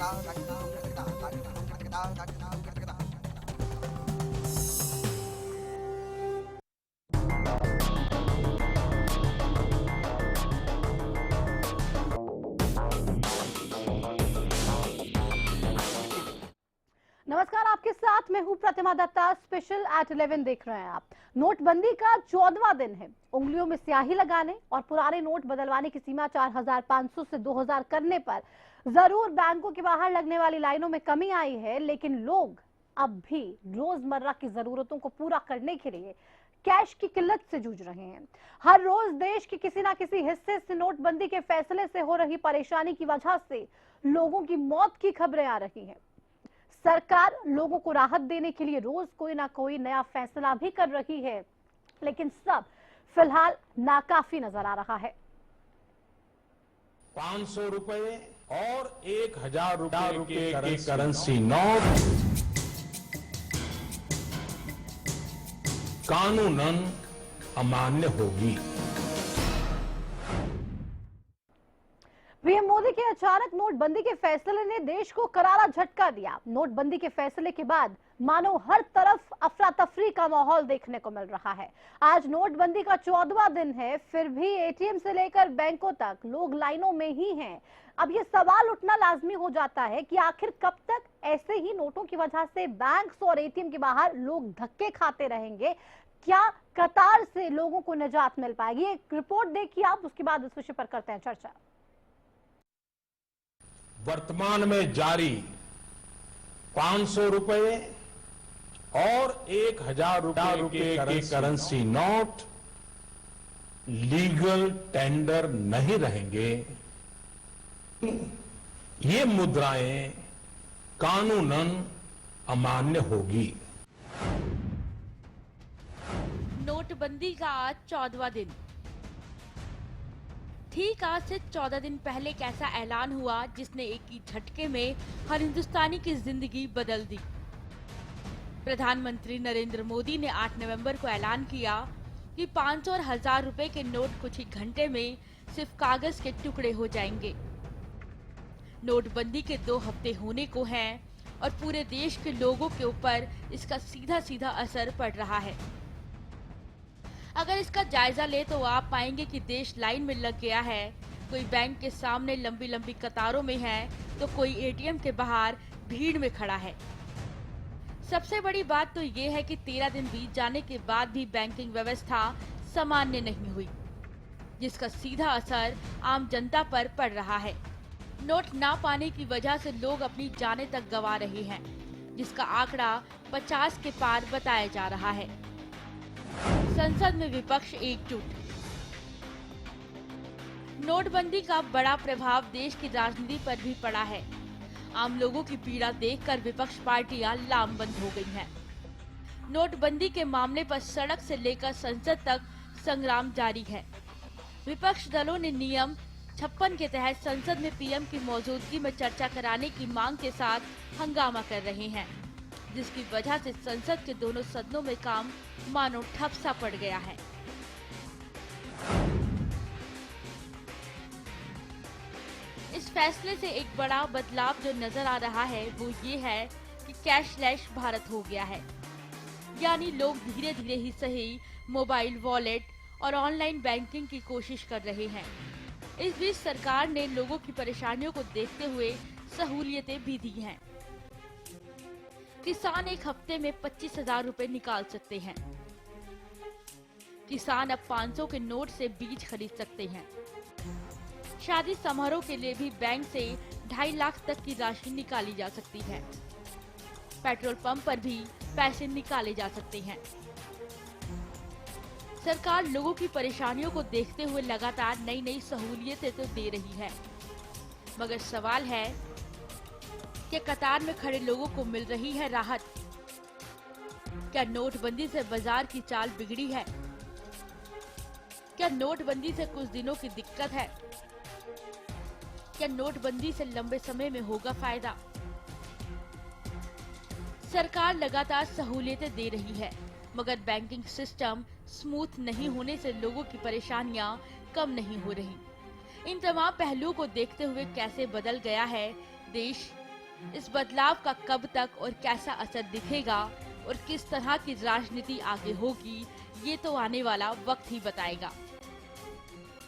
नमस्कार, आपके साथ मैं हूं प्रतिमा दत्ता। स्पेशल एट 11 देख रहे हैं आप। नोटबंदी का 14वां दिन है। उंगलियों में स्याही लगाने और पुराने नोट बदलवाने की सीमा 4,500 से 2,000 करने पर जरूर बैंकों के बाहर लगने वाली लाइनों में कमी आई है, लेकिन लोग अब भी रोजमर्रा की जरूरतों को पूरा करने के लिए कैश की किल्लत से जूझ रहे हैं। हर रोज देश के किसी ना किसी हिस्से से नोटबंदी के फैसले से हो रही परेशानी की वजह से लोगों की मौत की खबरें आ रही हैं। सरकार लोगों को राहत देने के लिए रोज कोई ना कोई नया फैसला भी कर रही है, लेकिन सब फिलहाल नाकाफी नजर आ रहा है। 500 रुपए और 1,000 रुपए के करेंसी नोट कानूनन अमान्य होगी। पीएम मोदी के अचानक नोटबंदी के फैसले ने देश को करारा झटका दिया। नोटबंदी के फैसले के बाद मानो हर तरफ अफरा तफरी का माहौल देखने को मिल रहा है। आज नोटबंदी का 14वां दिन है, फिर भी एटीएम से लेकर बैंकों तक लोग लाइनों में ही हैं। अब ये सवाल उठना लाजमी हो जाता है कि आखिर कब तक ऐसे ही नोटों की वजह से बैंक्स और एटीएम के बाहर लोग धक्के खाते रहेंगे? क्या कतार से लोगों को निजात मिल पाएगी? एक रिपोर्ट देखिए आप, उसके बाद इस विषय पर करते हैं चर्चा। वर्तमान में जारी 500 रुपए और 1,000 रुपए के करेंसी नोट लीगल टेंडर नहीं रहेंगे। ये मुद्राएं कानूनन अमान्य होगी। नोटबंदी का आज 14वां दिन। ठीक आज से 14 दिन पहले एक ऐसा ऐलान हुआ जिसने एक ही झटके में हर हिंदुस्तानी की जिंदगी बदल दी। प्रधानमंत्री नरेंद्र मोदी ने 8 नवंबर को ऐलान किया कि 500 और 1,000 रुपए के नोट कुछ ही घंटे में सिर्फ कागज के टुकड़े हो जाएंगे। नोटबंदी के 2 हफ्ते होने को हैं और पूरे देश के लोगों के ऊपर इसका सीधा सीधा असर पड़ रहा है। अगर इसका जायजा ले तो आप पाएंगे कि देश लाइन में लग गया है। कोई बैंक के सामने लंबी लंबी कतारों में है तो कोई एटीएम के बाहर भीड़ में खड़ा है। सबसे बड़ी बात तो ये है कि 13 दिन बीत जाने के बाद भी बैंकिंग व्यवस्था सामान्य नहीं हुई, जिसका सीधा असर आम जनता पर पड़ रहा है। नोट ना पाने की वजह से लोग अपनी जानें तक गंवा रहे हैं, जिसका आंकड़ा 50 के पार बताया जा रहा है। संसद में विपक्ष एकजुट। नोटबंदी का बड़ा प्रभाव देश की राजनीति पर भी पड़ा है। आम लोगों की पीड़ा देखकर विपक्ष पार्टियां लामबंद हो गई हैं। नोटबंदी के मामले पर सड़क से लेकर संसद तक संग्राम जारी है। विपक्ष दलों ने नियम 56 के तहत संसद में पीएम की मौजूदगी में चर्चा कराने की मांग के साथ हंगामा कर रहे हैं, जिसकी वजह से संसद के दोनों सदनों में काम मानो ठप सा पड़ गया है। इस फैसले से एक बड़ा बदलाव जो नजर आ रहा है वो ये है कि कैशलेस भारत हो गया है। यानी लोग धीरे धीरे ही सही मोबाइल वॉलेट और ऑनलाइन बैंकिंग की कोशिश कर रहे हैं। इस बीच सरकार ने लोगों की परेशानियों को देखते हुए सहूलियतें भी दी हैं। किसान एक हफ्ते में 25,000 रुपए निकाल सकते हैं। किसान अब 500 के नोट से बीज खरीद सकते हैं। शादी समारोह के लिए भी बैंक से 2.5 लाख तक की राशि निकाली जा सकती है। पेट्रोल पंप पर भी पैसे निकाले जा सकते हैं। सरकार लोगों की परेशानियों को देखते हुए लगातार नई नई सहूलियतें तो दे रही है, मगर सवाल है कि कतार में खड़े लोगों को मिल रही है राहत? क्या नोटबंदी से बाजार की चाल बिगड़ी है? क्या नोटबंदी से कुछ दिनों की दिक्कत है? क्या नोटबंदी से लंबे समय में होगा फायदा? सरकार लगातार सहूलियतें दे रही है, मगर बैंकिंग सिस्टम स्मूथ नहीं होने से लोगों की परेशानियां कम नहीं हो रही। इन तमाम पहलुओं को देखते हुए कैसे बदल गया है देश, इस बदलाव का कब तक और कैसा असर दिखेगा और किस तरह की राजनीति आगे होगी, ये तो आने वाला वक्त ही बताएगा।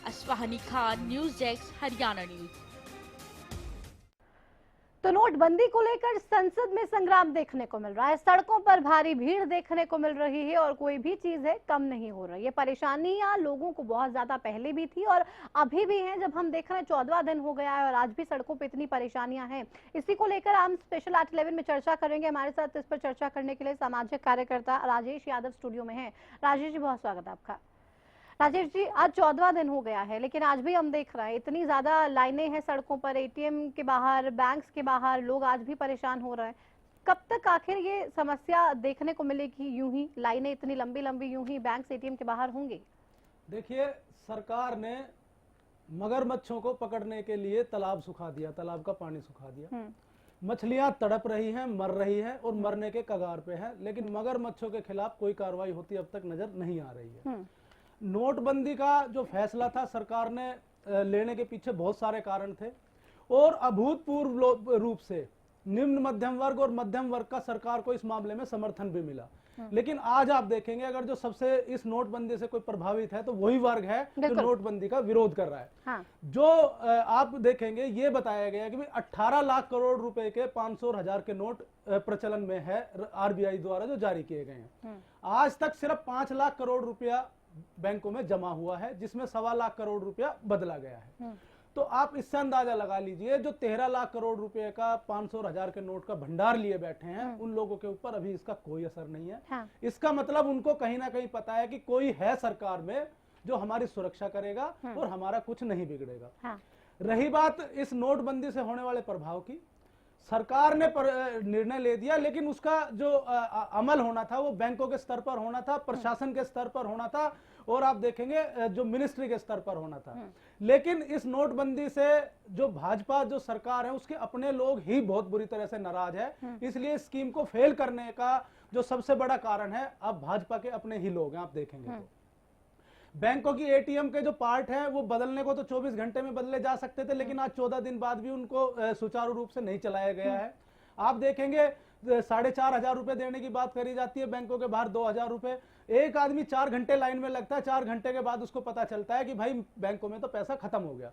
Asfahani Khan, news desk, Haryana news. तो नोटबंदी को लेकर संसद में संग्राम देखने को मिल रहा है। सड़कों पर भारी भीड़ देखने को मिल रही है और कोई भी चीज है कम नहीं हो रही है। परेशानियां लोगों को बहुत ज्यादा पहले भी थी और अभी भी हैं। जब हम देख रहे हैं 14वां दिन हो गया है और आज भी सड़कों पर इतनी परेशानियां हैं। इसी को लेकर हम स्पेशल एट 11 में चर्चा करेंगे। हमारे साथ इस पर चर्चा करने के लिए सामाजिक कार्यकर्ता राजेश यादव स्टूडियो में है। राजेश जी, बहुत स्वागत है आपका। राजेश जी, आज 14वां दिन हो गया है, लेकिन आज भी हम देख रहे हैं इतनी ज्यादा लाइनें हैं सड़कों पर, एटीएम के बाहर, बैंक्स के बाहर लोग आज भी परेशान हो रहे हैं। कब तक आखिर ये समस्या देखने को मिलेगी? यूं ही लाइनें इतनी लंबी लंबी यूं ही बैंक्स एटीएम के बाहर होंगे? देखिए, सरकार ने मगरमच्छों को पकड़ने के लिए तालाब सुखा दिया, तालाब का पानी सुखा दिया। मछलियां तड़प रही हैं, मर रही हैं और मरने के कगार पे हैं, लेकिन मगरमच्छों के खिलाफ कोई कार्रवाई होती अब तक नजर नहीं आ रही है। नोटबंदी का जो फैसला था सरकार ने लेने के पीछे बहुत सारे कारण थे और अभूतपूर्व रूप से निम्न मध्यम वर्ग और मध्यम वर्ग का सरकार को इस मामले में समर्थन भी मिला। लेकिन आज आप देखेंगे, अगर जो सबसे इस नोटबंदी से कोई प्रभावित है तो वही वर्ग है जो नोटबंदी का विरोध कर रहा है। हाँ। जो आप देखेंगे, ये बताया गया कि 18 लाख करोड़ रुपए के 500 और 1000 के नोट प्रचलन में है आरबीआई द्वारा जो जारी किए गए हैं। आज तक सिर्फ 5 लाख करोड़ रुपया बैंकों में जमा हुआ है, जिसमें 1.25 लाख करोड़ रुपया बदला गया है। तो आप इससे अंदाजा लगा लीजिए, जो 13 लाख करोड़ रुपए का 500 और 1000 के नोट का भंडार लिए बैठे हैं, उन लोगों के ऊपर अभी इसका कोई असर नहीं है। हाँ। इसका मतलब उनको कहीं ना कहीं पता है कि कोई है सरकार में जो हमारी सुरक्षा करेगा और हमारा कुछ नहीं बिगड़ेगा। हाँ। रही बात इस नोटबंदी से होने वाले प्रभाव की, सरकार ने निर्णय ले दिया, लेकिन उसका जो अमल होना था वो बैंकों के स्तर पर होना था, प्रशासन के स्तर पर होना था और आप देखेंगे जो मिनिस्ट्री के स्तर पर होना था। लेकिन इस नोटबंदी से जो भाजपा जो सरकार है उसके अपने लोग ही बहुत बुरी तरह से नाराज है। इसलिए स्कीम को फेल करने का जो सबसे बड़ा कारण है अब भाजपा के अपने ही लोग हैं। आप देखेंगे तो बैंकों की एटीएम के जो पार्ट है वो बदलने को तो 24 घंटे में बदले जा सकते थे, लेकिन आज 14 दिन बाद भी उनको सुचारू रूप से नहीं चलाया गया है। आप देखेंगे 4,500 रुपए देने की बात करी जाती है बैंकों के बाहर, 2,000 रुपए। एक आदमी 4 घंटे लाइन में लगता है, 4 घंटे के बाद उसको पता चलता है कि भाई बैंकों में तो पैसा खत्म हो गया।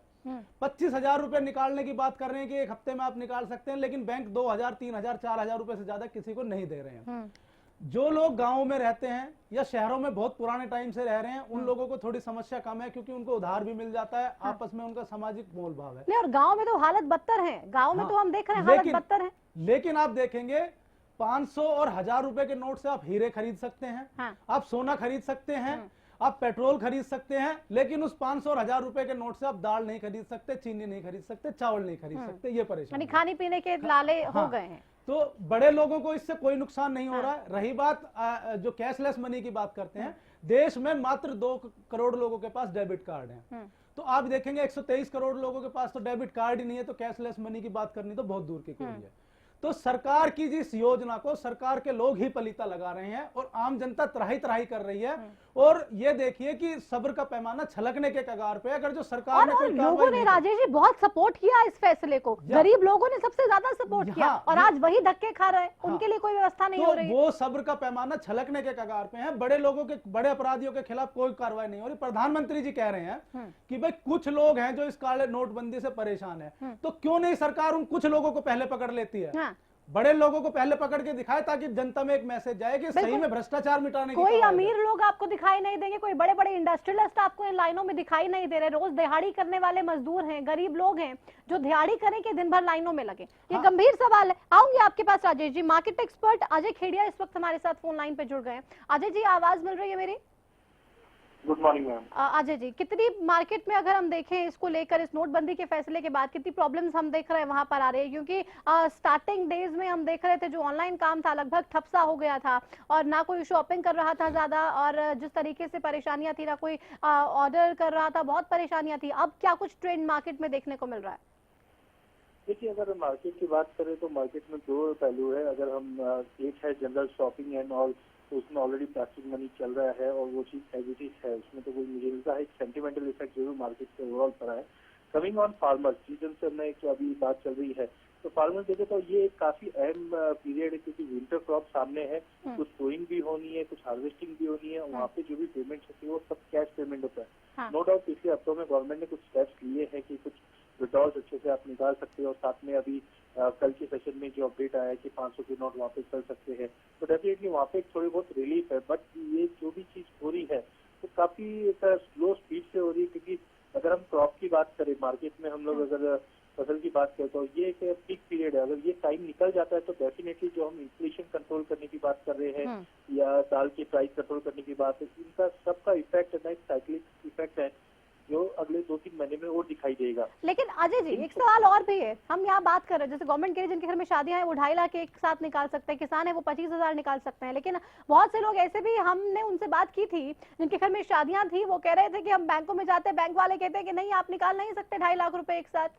25,000 रुपए निकालने की बात कर रहे हैं कि एक हफ्ते में आप निकाल सकते हैं, लेकिन बैंक 2,000, 3,000, 4,000 रुपए से ज्यादा किसी को नहीं दे रहे हैं। जो लोग गांवों में रहते हैं या शहरों में बहुत पुराने टाइम से रह रहे हैं, उन लोगों को थोड़ी समस्या कम है, क्योंकि उनको उधार भी मिल जाता है। आपस में उनका सामाजिक मोल भाव है। नहीं, और गांव में तो हालत बदतर है। गांव में तो हम देख रहे हैं हालत बदतर है। लेकिन आप देखेंगे 500 और 1000 रुपए के नोट से आप हीरे खरीद सकते हैं, आप सोना खरीद सकते हैं, आप पेट्रोल खरीद सकते हैं, लेकिन उस 500 और 1000 रुपए के नोट से आप दाल नहीं खरीद सकते, चीनी नहीं खरीद सकते, चावल नहीं खरीद सकते। ये परेशानी, खाने पीने के लाले हो गए हैं। तो बड़े लोगों को इससे कोई नुकसान नहीं हो रहा है। रही बात जो कैशलेस मनी की बात करते हैं, देश में मात्र 2 करोड़ लोगों के पास डेबिट कार्ड है। तो आप देखेंगे 123 करोड़ लोगों के पास तो डेबिट कार्ड ही नहीं है, तो कैशलेस मनी की बात करनी तो बहुत दूर की कोई है। तो सरकार की जिस योजना को सरकार के लोग ही पलीता लगा रहे हैं और आम जनता त्राही त्राही कर रही है। और ये देखिए कि सब्र का पैमाना छलकने के कगार पे। अगर जो सरकार ने कोई लोगों ने राजेश जी बहुत सपोर्ट किया इस फैसले को, गरीब लोगों ने सबसे ज्यादा सपोर्ट किया और आज वही धक्के खा रहे हैं। उनके लिए कोई व्यवस्था नहीं हो रही। वो सब्र का पैमाना छलकने के कगार पे है। बड़े लोगों के, बड़े अपराधियों के खिलाफ कोई कार्रवाई नहीं हो रही। प्रधानमंत्री जी कह रहे हैं कि भाई कुछ लोग हैं जो इस काले नोटबंदी से परेशान है, तो क्यों नहीं सरकार उन कुछ लोगों को पहले पकड़ लेती है, बड़े लोगों को पहले पकड़ के दिखाए, ताकि जनता में एक मैसेज जाए कि सही में भ्रष्टाचार मिटाने की। कोई अमीर लोग आपको दिखाई नहीं देंगे, कोई बड़े बड़े इंडस्ट्रियलिस्ट आपको इन लाइनों में दिखाई नहीं दे रहे। रोज दिहाड़ी करने वाले मजदूर हैं, गरीब लोग हैं जो दिहाड़ी करें कि दिन भर लाइनों में लगे। ये गंभीर सवाल है। आऊंगी आपके पास राजेश जी। मार्केट एक्सपर्ट अजय खेड़िया इस वक्त हमारे साथ फोन लाइन पे जुड़ गए हैं। अजय जी, आवाज मिल रही है मेरी? Good morning ma'am. Ajay ji, कितनी मार्केट में अगर हम देखें इसको लेकर, इस नोटबंदी के फैसले के बाद कितनी प्रॉब्लम्स हम देख रहे हैं वहां पर आ रही है? क्योंकि स्टार्टिंग डेज में हम देख रहे थे जो ऑनलाइन काम था लगभग ठप सा हो गया था और ना कोई शॉपिंग कर रहा था ज्यादा, और जिस तरीके से परेशानियां थी, ना कोई ऑर्डर कर रहा था, बहुत परेशानियां थी। अब क्या कुछ ट्रेंड मार्केट में देखने को मिल रहा है? देखिए, अगर मार्केट की बात करें तो मार्केट में 2 पहलू है। अगर हम एक है जनरल शॉपिंग एंड ऑल, तो उसमें ऑलरेडी प्लास्टिक मनी चल रहा है और वो चीज एज इट इज है, उसमें तो कोई मुझे लगता है एक सेंटिमेंटल इफेक्ट जरूर मार्केट पे ओवरऑल पड़ा है। कमिंग ऑन फार्मर्स, सीजन से हमने जो अभी बात चल रही है, तो फार्मर देखे तो ये एक काफी अहम पीरियड है, क्योंकि विंटर क्रॉप सामने है, कुछ सोइंग भी होनी है, कुछ हार्वेस्टिंग भी होनी है, वहाँ पे जो भी पेमेंट होती है वो सब कैश पेमेंट होता है। नो डाउट पिछले हफ्तों में गवर्नमेंट ने कुछ स्टेप्स लिए हैं कि कुछ विड्रॉल्स अच्छे से आप निकाल सकते हो, और साथ में अभी कल के सेशन में जो अपडेट आया है कि 500 के नोट वहाँ पे चल सकते हैं, तो डेफिनेटली वहाँ पे थोड़ी बहुत रिलीफ है। बट ये जो भी चीज हो रही है तो काफी स्लो स्पीड से हो रही है, क्योंकि अगर हम क्रॉप की बात करें, मार्केट में हम लोग अगर फसल की बात करें तो ये एक पीक पीरियड है। अगर ये टाइम निकल जाता है तो डेफिनेटली जो हम इन्फ्लेशन कंट्रोल करने की बात कर रहे हैं या दाल की प्राइस कंट्रोल करने की बात है, इनका सबका इफेक्ट है ना, एक साइक्लिक इफेक्ट है जो अगले 2-3 महीने में और दिखाई देगा। लेकिन अजय जी, एक सवाल और भी है। हम यहाँ बात कर रहे हैं, जैसे गवर्नमेंट कह रही है जिनके घर में शादियां हैं वो 2.5 लाख एक साथ निकाल सकते हैं, किसान है वो 25,000 निकाल सकते हैं, लेकिन बहुत से लोग ऐसे भी, हमने उनसे बात की थी जिनके घर में शादियां थी, वो कह रहे थे कि हम बैंकों में जाते हैं, बैंक वाले कहते हैं कि नहीं आप निकाल नहीं सकते 2.5 लाख रुपए एक साथ।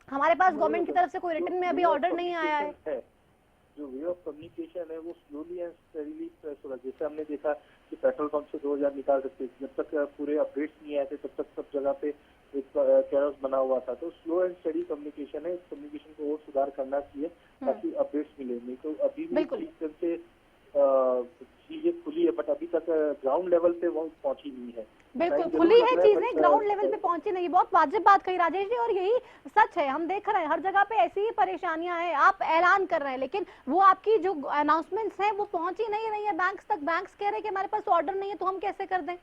हमारे पास गवर्नमेंट की तरफ से कोई रिटर्न में अभी ऑर्डर नहीं आया है। जो वे ऑफ कम्युनिकेशन है वो स्लोली एंड स्टेडीली प्रेस हो रहा है। जैसे हमने देखा कि पेट्रोल पंप से 2,000 निकाल सकते, जब तक पूरे अपडेट्स नहीं आए थे तब तक सब जगह पे एक कैरोस बना हुआ था। तो स्लो एंड स्टडी कम्युनिकेशन है, इस कम्युनिकेशन को और सुधार करना चाहिए ताकि अपडेट्स मिले। नहीं तो अभी भी से चीजें खुली है, बट अभी तक ग्राउंड लेवल पे वो पहुंची नहीं है। बिल्कुल खुली है चीजें, ग्राउंड लेवल पे पहुंची नहीं। बहुत वाजिब बात कही राजेश जी, और यही सच है। हम देख रहे हैं हर जगह पे ऐसी ही परेशानियां हैं। आप ऐलान कर रहे हैं लेकिन वो आपकी जो अनाउंसमेंट्स हैं वो पहुंची नहीं रही है बैंक्स तक। बैंक्स कह रहे हैं कि हमारे पास ऑर्डर नहीं है, तो हम कैसे कर दें?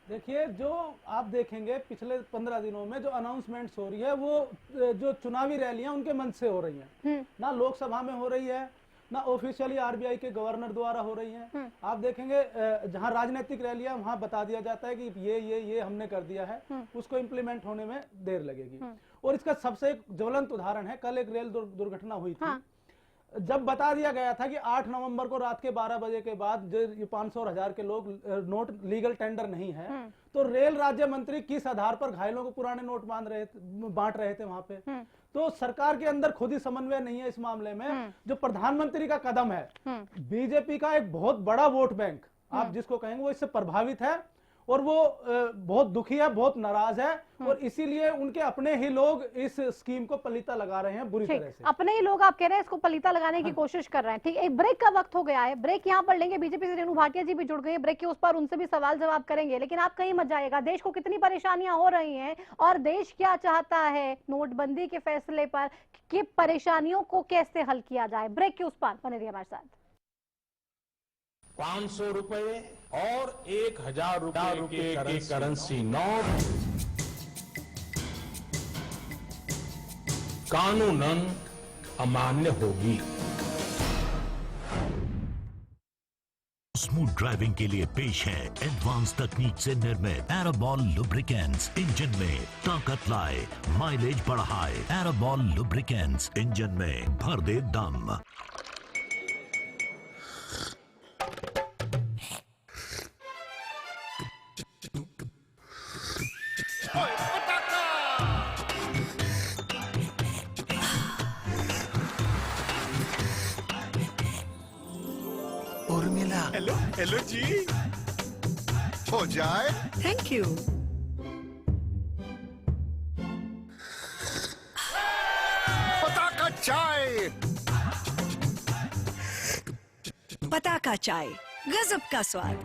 देखिए, जो आप देखेंगे पिछले 15 दिनों में जो अनाउंसमेंट्स हो रही है वो जो चुनावी रैलियां उनके मंच से हो रही हैं, ना लोकसभा में हो रही है, ना ऑफिशियली आरबीआई के गवर्नर द्वारा हो रही हैं। आप देखेंगे जहां राजनीतिक रैलियां वहां बता दिया जाता है कि ये हमने कर दिया है, उसको इम्प्लीमेंट होने में देर लगेगी। और इसका सबसे एक ज्वलंत उदाहरण है, कल एक रेल दुर्घटना हुई थी। जब बता दिया गया था कि 8 नवंबर को रात के 12 बजे के बाद जो 500 और 1000 के लोग नोट लीगल टेंडर नहीं है, तो रेल राज्य मंत्री किस आधार पर घायलों को पुराने नोट बांट रहे थे वहां पे। तो सरकार के अंदर खुद ही समन्वय नहीं है इस मामले में। जो प्रधानमंत्री का कदम है, बीजेपी का एक बहुत बड़ा वोट बैंक आप जिसको कहेंगे, वो इससे प्रभावित है और वो बहुत दुखी है, बहुत नाराज है, और इसीलिए उनके अपने ही लोग इस स्कीम को पलीता लगा रहे हैं बुरी तरह से। अपने ही लोग आप कह रहे हैं इसको पलीता लगाने की कोशिश कर रहे हैं। ठीक, एक ब्रेक का वक्त हो गया है, ब्रेक यहाँ पर लेंगे। बीजेपी से रेणु भाटिया जी भी जुड़ गई है, ब्रेक के उस पर उनसे भी सवाल जवाब करेंगे। लेकिन आप कहीं मत जाइएगा। देश को कितनी परेशानियां हो रही हैं और देश क्या चाहता है नोटबंदी के फैसले पर, कि परेशानियों को कैसे हल किया जाए। ब्रेक के उस पर बने रहिए हमारे साथ। 500 रुपए और 1,000 रुपए के करेंसी नोट कानूनन अमान्य होगी। स्मूथ ड्राइविंग के लिए पेश है एडवांस तकनीक से निर्मित एराबॉल लुब्रिकेंट्स। इंजन में ताकत लाए, माइलेज बढ़ाए। एराबॉल लुब्रिकेंट्स, इंजन में भर दे दम। उर्मिला, हेलो हेलो जी, हो जाए। Thank you. पताका चाय, पताका चाय, गजब का स्वाद।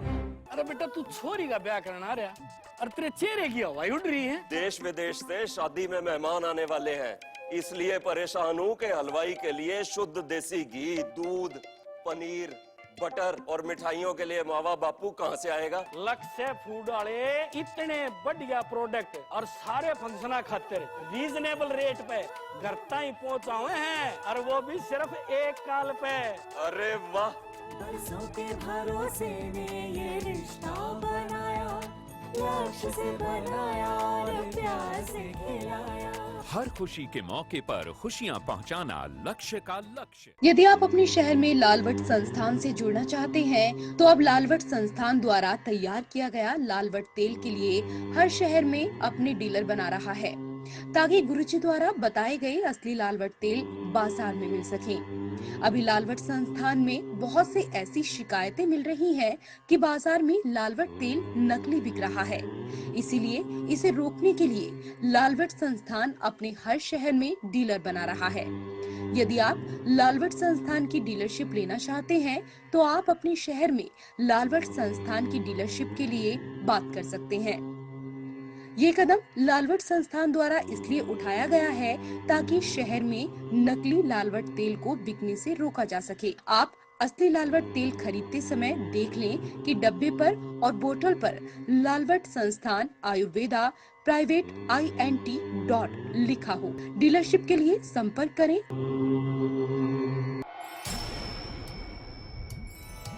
अरे बेटा, तू छोरी का ब्याह करना रहा, और तेरे चेहरे की हवाई उड़ रही है। देश विदेश से शादी में मेहमान आने वाले हैं, इसलिए परेशान हूँ कि हलवाई के लिए शुद्ध देसी घी, दूध, पनीर, बटर और मिठाइयों के लिए मावा बापू कहाँ से आएगा। लक्ष्य फूड वाले इतने बढ़िया प्रोडक्ट और सारे फंक्शन खातिर रीजनेबल रेट पे घर तक पहुँचा हुए हैं, और वो भी सिर्फ 1 कॉल पे। अरे वाह, बरसों के भरोसे ने ये रिश्ता बनाया, लक्ष्य से बनाया और प्यार से खिलाया। हर खुशी के मौके पर खुशियां पहुंचाना लक्ष्य का लक्ष्य। यदि आप अपने शहर में लालवट संस्थान से जुड़ना चाहते हैं, तो अब लालवट संस्थान द्वारा तैयार किया गया लालवट तेल के लिए हर शहर में अपने डीलर बना रहा है। ताकि गुरुजी द्वारा बताए गए असली लालवट तेल बाजार में मिल सके। अभी लालवट संस्थान में बहुत से ऐसी शिकायतें मिल रही हैं कि बाजार में लालवट तेल नकली बिक रहा है। इसीलिए इसे रोकने के लिए लालवट संस्थान अपने हर शहर में डीलर बना रहा है। यदि आप लालवट संस्थान की डीलरशिप लेना चाहते हैं तो आप अपने शहर में लालवट संस्थान की डीलरशिप के लिए बात कर सकते हैं। ये कदम लालवट संस्थान द्वारा इसलिए उठाया गया है ताकि शहर में नकली लालवट तेल को बिकने से रोका जा सके। आप असली लालवट तेल खरीदते समय देख लें कि डब्बे पर और बोतल पर लालवट संस्थान आयुर्वेदा प्राइवेट INT लिखा हो। डीलरशिप के लिए संपर्क करें।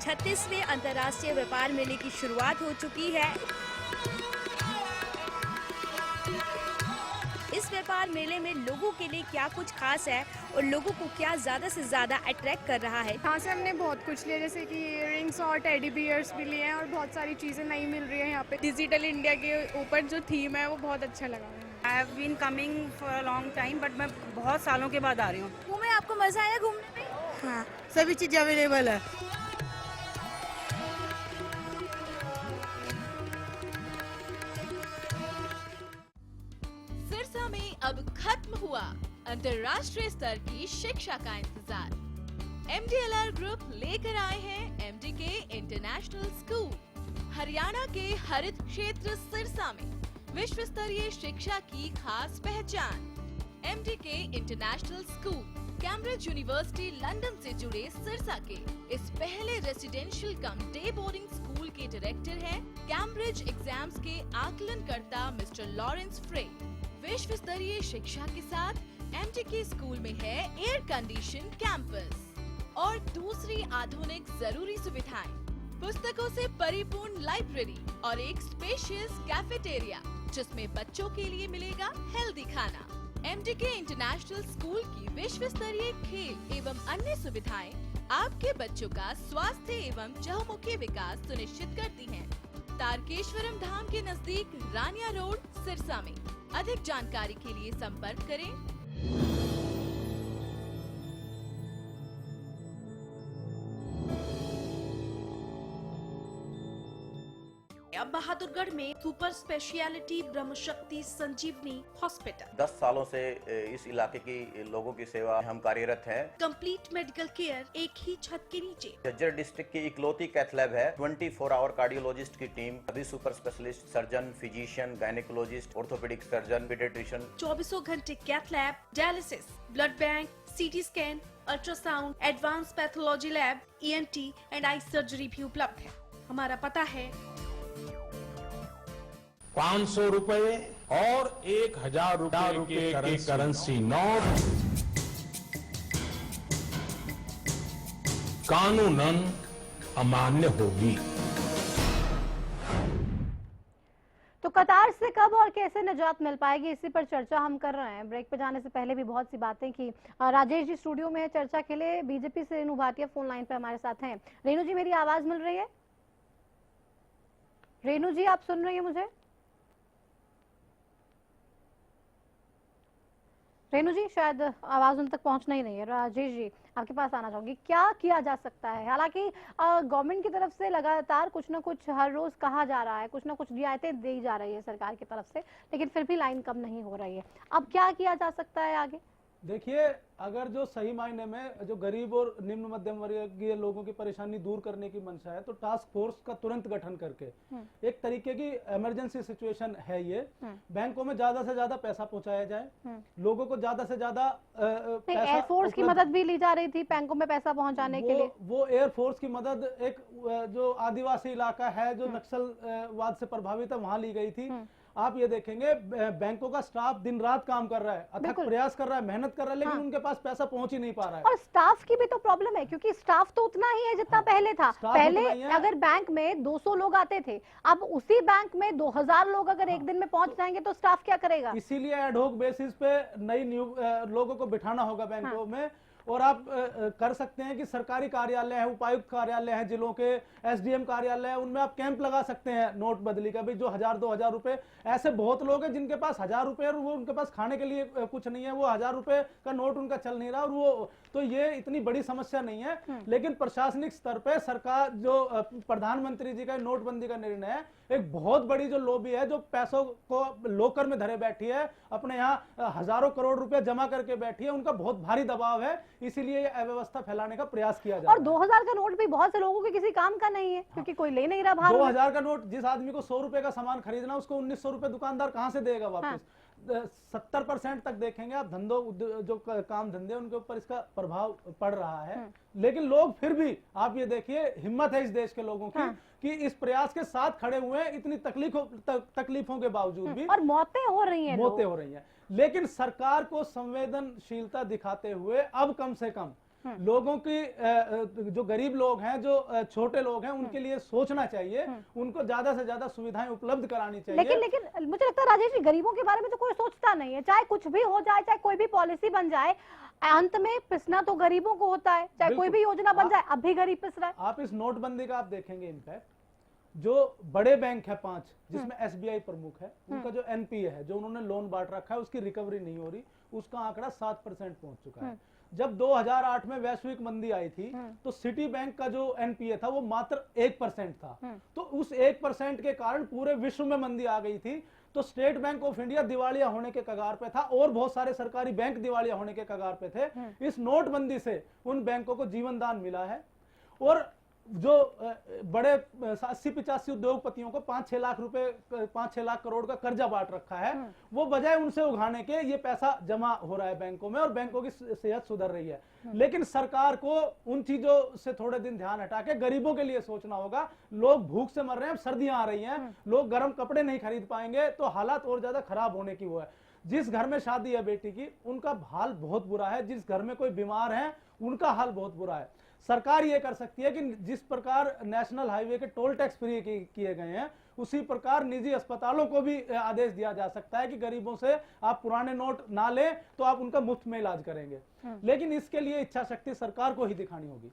36वें अंतर्राष्ट्रीय व्यापार मेले की शुरुआत हो चुकी है। इस व्यापार मेले में लोगों के लिए क्या कुछ खास है और लोगों को क्या ज्यादा से ज्यादा अट्रैक्ट कर रहा है। यहाँ से हमने बहुत कुछ लिया, जैसे कि इयररिंग्स और टेडी बियर्स भी लिए हैं और बहुत सारी चीजें नई मिल रही है यहाँ पे। डिजिटल इंडिया के ऊपर जो थीम है वो बहुत अच्छा लगा। I have been coming for a long time but मैं बहुत सालों के बाद आ रही हूँ। घूमे, आपको मजा आया घूमने में? हाँ, सभी चीजें अवेलेबल है। सिरसा में अब खत्म हुआ अंतर्राष्ट्रीय स्तर की शिक्षा का इंतजार। MDLR ग्रुप लेकर आए हैं MDK इंटरनेशनल स्कूल। हरियाणा के हरित क्षेत्र सिरसा में विश्व स्तरीय शिक्षा की खास पहचान। MDK international school Cambridge university London से जुड़े सिरसा के इस पहले रेसिडेंशियल कम डे बोर्डिंग स्कूल के डायरेक्टर हैं कैम्ब्रिज एग्जाम्स के आकलनकर्ता मिस्टर लॉरेंस फ्रे। विश्व स्तरीय शिक्षा के साथ MDK स्कूल में है एयर कंडीशन कैंपस और दूसरी आधुनिक जरूरी सुविधाएं, पुस्तकों से परिपूर्ण लाइब्रेरी और एक स्पेशियस कैफेटेरिया जिसमें बच्चों के लिए मिलेगा हेल्दी खाना। MDK इंटरनेशनल स्कूल की विश्व स्तरीय खेल एवं अन्य सुविधाएं आपके बच्चों का स्वास्थ्य एवं चहुमुखी विकास सुनिश्चित करती हैं। तारकेश्वरम धाम के नजदीक रानिया रोड सिरसा में। अधिक जानकारी के लिए संपर्क करें। अब बहादुरगढ़ में सुपर स्पेशलिटी ब्रह्मशक्ति संजीवनी हॉस्पिटल। 10 सालों से इस इलाके की लोगों की सेवा हम कार्यरत हैं। कंप्लीट मेडिकल केयर एक ही छत के नीचे। झज्जर डिस्ट्रिक्ट की इकलौती कैथ लैब है। 24 आवर कार्डियोलॉजिस्ट की टीम, सभी super specialist, surgeon, physician, gynaecologist, orthopaedic surgeon, paediatrician. 24 घंटे cath lab, dialysis, blood bank, CT scan, ultrasound, advance pathology lab, ENT and eye surgery भी उपलब्ध है। हमारा पता है 500 रुपए और 1000 रुपए के करेंसी नोट कानूनन अमान्य होगी। तो कतार से कब और कैसे निजात मिल पाएगी, इसी पर चर्चा हम कर रहे हैं। ब्रेक पे जाने से पहले भी बहुत सी बातें की। राजेश जी स्टूडियो में चर्चा के लिए। बीजेपी से रेणु भाटिया फोन लाइन पे हमारे साथ हैं। रेणु जी, मेरी आवाज मिल रही है? रेणु जी, आप सुन रही हैं मुझे? रेणु जी, शायद आवाज उन तक पहुंचना ही नहीं है। राजेश जी, आपके पास आना चाहूंगी। क्या किया जा सकता है? हालांकि गवर्नमेंट की तरफ से लगातार कुछ ना कुछ हर रोज कहा जा रहा है, कुछ ना कुछ रियायतें दी जा रही है सरकार की तरफ से, लेकिन फिर भी लाइन कम नहीं हो रही है। अब क्या किया जा सकता है आगे? देखिए, अगर जो सही मायने में जो गरीब और निम्न मध्यम वर्गीय लोगों की परेशानी दूर करने की मंशा है तो टास्क फोर्स का तुरंत गठन करके एक तरीके की इमरजेंसी सिचुएशन है ये। बैंकों में ज्यादा से ज्यादा पैसा पहुंचाया जाए, लोगों को ज्यादा से ज्यादा एयरफोर्स की मदद भी ली जा रही थी बैंकों में पैसा पहुंचाने के लिए। वो एयरफोर्स की मदद एक जो आदिवासी इलाका है जो नक्सलवाद से प्रभावित है वहां ली गई थी। आप ये देखेंगे बैंकों का स्टाफ दिन रात काम कर रहा है, अथक प्रयास कर रहा है, मेहनत कर रहा है, लेकिन उनके पास पैसा पहुंच ही नहीं पा रहा है। और स्टाफ की भी तो प्रॉब्लम है, क्योंकि स्टाफ तो उतना ही है जितना पहले था। पहले अगर बैंक में 200 लोग आते थे, अब उसी बैंक में 2000 लोग अगर एक दिन में पहुंच जाएंगे तो स्टाफ क्या करेगा? इसीलिए एडहोक बेसिस पे नई लोगों को बिठाना होगा बैंकों में और आप कर सकते हैं कि सरकारी कार्यालय है, उपायुक्त कार्यालय है, जिलों के एसडीएम कार्यालय है, उनमें आप कैंप लगा सकते हैं नोट बदली का भी। जो 1000-2000 रुपए, ऐसे बहुत लोग हैं जिनके पास 1000 रुपए और वो उनके पास खाने के लिए कुछ नहीं है, वो 1000 रुपए का नोट उनका चल नहीं रहा, और वो तो ये इतनी बड़ी समस्या नहीं है। लेकिन प्रशासनिक स्तर पे सरकार जो प्रधानमंत्री जी का नोटबंदी का निर्णय है, एक बहुत बड़ी जो लॉबी है जो पैसों को लोकर में धरे बैठी है, अपने यहाँ हजारों करोड़ रुपए जमा करके बैठी है, उनका बहुत भारी दबाव है, इसीलिए ये अव्यवस्था फैलाने का प्रयास किया जा रहा है। और 2000 का नोट भी बहुत से लोगों के किसी काम का नहीं है, क्योंकि कोई ले नहीं रहा बाहर। 2000 का नोट, जिस आदमी को 100 रुपए का सामान खरीदना, उसको 1900 रुपए दुकानदार कहां से देगा वापस? 70% तक देखेंगे आप धंधों जो काम धंधे, उनके ऊपर इसका प्रभाव पड़ रहा है। लेकिन लोग फिर भी, आप ये देखिए, हिम्मत है इस देश के लोगों की कि इस प्रयास के साथ खड़े हुए हैं, इतनी तकलीफों के बावजूद भी। और मौतें हो रही हैं, लेकिन सरकार को संवेदनशीलता दिखाते हुए अब कम से कम लोगों की, जो गरीब लोग हैं, जो छोटे लोग हैं, उनके लिए सोचना चाहिए, उनको ज्यादा से ज्यादा सुविधाएं उपलब्ध करानी चाहिए। लेकिन मुझे लगता है राजेश जी, गरीबों के बारे में तो कोई सोचता नहीं है। चाहे कुछ भी हो जाए, चाहे कोई भी पॉलिसी बन जाए, अंत में पिसना तो गरीबों को होता है। चाहे कोई भी योजना बन जाए, अब भी गरीब पिस रहा है। आप इस नोटबंदी का आप देखेंगे इम्पैक्ट, जो बड़े बैंक है 5, जिसमें एसबीआई प्रमुख है, उनका जो एनपीए है, जो उन्होंने लोन बांट रखा है, उसकी रिकवरी नहीं हो रही, उसका आंकड़ा 7% पहुंच चुका है। जब 2008 में वैश्विक मंदी आई थी, तो सिटी बैंक का जो एनपीए था वो मात्र 1% था। तो उस 1% के कारण पूरे विश्व में मंदी आ गई थी। तो स्टेट बैंक ऑफ इंडिया दिवालिया होने के कगार पे था, और बहुत सारे सरकारी बैंक दिवालिया होने के कगार पे थे। इस नोटबंदी से उन बैंकों को जीवन दान मिला है, और जो बड़े 80-85 उद्योगपतियों को 5-6 लाख रुपए, 5-6 लाख करोड़ का कर्जा बांट रखा है, वो बजाय उनसे उगाने के ये पैसा जमा हो रहा है बैंकों में, और बैंकों की सेहत सुधर रही है। लेकिन सरकार को उन चीजों से थोड़े दिन ध्यान हटा के गरीबों के लिए सोचना होगा। लोग भूख से मर रहे हैं, सर्दियां आ रही हैं, लोग गर्म कपड़े नहीं खरीद पाएंगे, तो हालात और ज्यादा खराब होने की वो है। जिस घर में शादी है बेटी की, उनका हाल बहुत बुरा है। जिस घर में कोई बीमार है, उनका हाल बहुत बुरा है। सरकार ये कर सकती है कि जिस प्रकार नेशनल हाईवे के टोल टैक्स फ्री किए गए हैं, उसी प्रकार निजी अस्पतालों को भी आदेश दिया जा सकता है कि गरीबों से आप पुराने नोट ना लें, तो आप उनका मुफ्त में इलाज करेंगे। लेकिन इसके लिए इच्छा शक्ति सरकार को ही दिखानी होगी।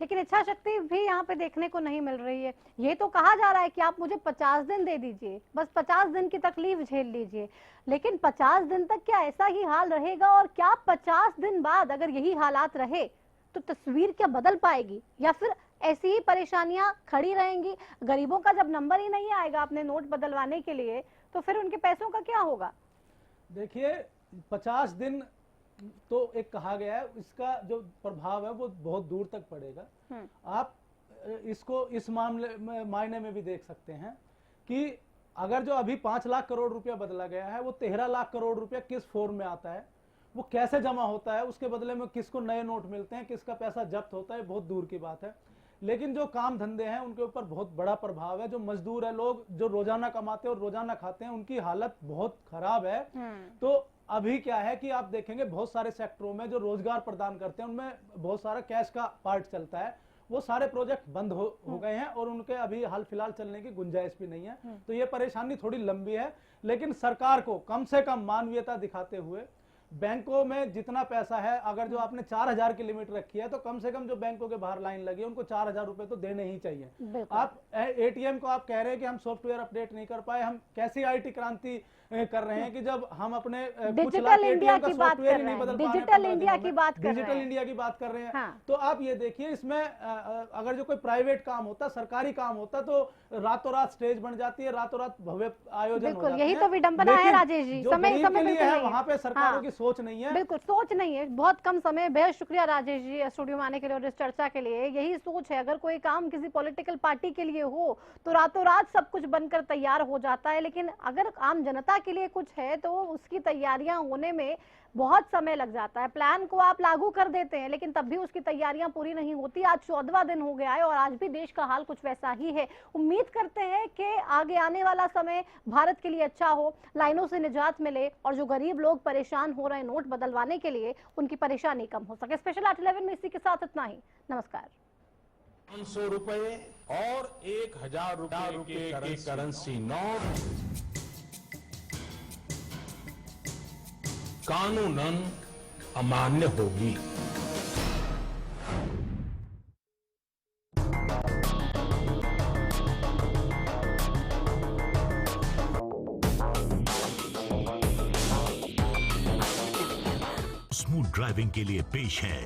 लेकिन इच्छा शक्ति भी यहाँ पे देखने को नहीं मिल रही है। ये तो कहा जा रहा है कि आप मुझे 50 दिन दे दीजिए, बस 50 दिन की तकलीफ झेल लीजिए। लेकिन 50 दिन तक क्या ऐसा ही हाल रहेगा? और क्या 50 दिन बाद अगर यही हालात रहे तो तस्वीर क्या बदल पाएगी, या फिर ऐसी ही परेशानियां खड़ी रहेंगी? गरीबों का जब नंबर ही नहीं आएगा अपने नोट बदलवाने के लिए, तो फिर उनके पैसों का क्या होगा? देखिए, 50 दिन तो एक कहा गया है, इसका जो प्रभाव है वो बहुत दूर तक पड़ेगा। आप इसको इस मायने में भी देख सकते हैं कि अगर जो अभी 5 लाख करोड़ रुपया बदला गया है, वो 13 लाख करोड़ रुपया किस फॉर्म में आता है, वो कैसे जमा होता है, उसके बदले में किसको नए नोट मिलते हैं, किसका पैसा जब्त होता है, बहुत दूर की बात है। लेकिन जो काम धंधे हैं, उनके ऊपर बहुत बड़ा प्रभाव है। जो मजदूर है, लोग जो रोजाना कमाते हैं और रोजाना खाते हैं, उनकी हालत बहुत खराब है। तो अभी क्या है कि आप देखेंगे बहुत सारे सेक्टरों में जो रोजगार प्रदान करते हैं, उनमें बहुत सारा कैश का पार्ट चलता है, वो सारे प्रोजेक्ट बंद हो गए हैं, और उनके अभी हाल फिलहाल चलने की गुंजाइश भी नहीं है। तो ये परेशानी थोड़ी लंबी है। लेकिन सरकार को कम से कम मानवीयता दिखाते हुए, बैंकों में जितना पैसा है, अगर जो आपने 4000 की लिमिट रखी है, तो कम से कम जो बैंकों के बाहर लाइन लगी है, उनको 4000 रुपए तो देने ही चाहिए। आप एटीएम को आप कह रहे हैं कि हम सॉफ्टवेयर अपडेट नहीं कर पाए, हम कैसी आईटी क्रांति कर रहे हैं कि जब हम अपने डिजिटल इंडिया की बात कर रहे हैं, डिजिटल इंडिया की बात कर रहे हैं। तो आप ये देखिए, इसमें अगर जो कोई प्राइवेट काम होता, सरकारी काम होता, तो रातों रात स्टेज बन जाती है, रातों रात भव्य आयोजन हो जाते हैं। यही तो विडंबना है राजेश जी। समय के लिए है, वहाँ पे सरकारों की सोच नहीं है। बिल्कुल सोच नहीं है, बहुत कम समय। बेहद शुक्रिया राजेश जी स्टूडियो में आने के लिए और इस चर्चा के लिए। यही सोच है, अगर कोई काम किसी पॉलिटिकल पार्टी के लिए हो तो रातों रात सब कुछ बनकर तैयार हो जाता है, लेकिन अगर आम जनता के लिए कुछ है तो उसकी तैयारियां होने में बहुत समय लग जाता है। प्लान को आप लागू कर देते हैं, लेकिन तब भी उसकी तैयारियां पूरी नहीं होती। आज 14वां दिन हो गया है और आज भी देश का हाल कुछ वैसा ही है। उम्मीद करते हैं कि आगे आने वाला समय भारत के लिए अच्छा हो, लाइनों से निजात मिले, और जो गरीब लोग परेशान हो रहे हैं नोट बदलवाने के लिए, उनकी परेशानी कम हो सके। स्पेशल 811 में इसी के साथ इतना ही। नमस्कार। 500 रुपए और 1000 रुपए के करेंसी नोट कानूनन अमान्य होगी। स्मूथ ड्राइविंग के लिए पेश है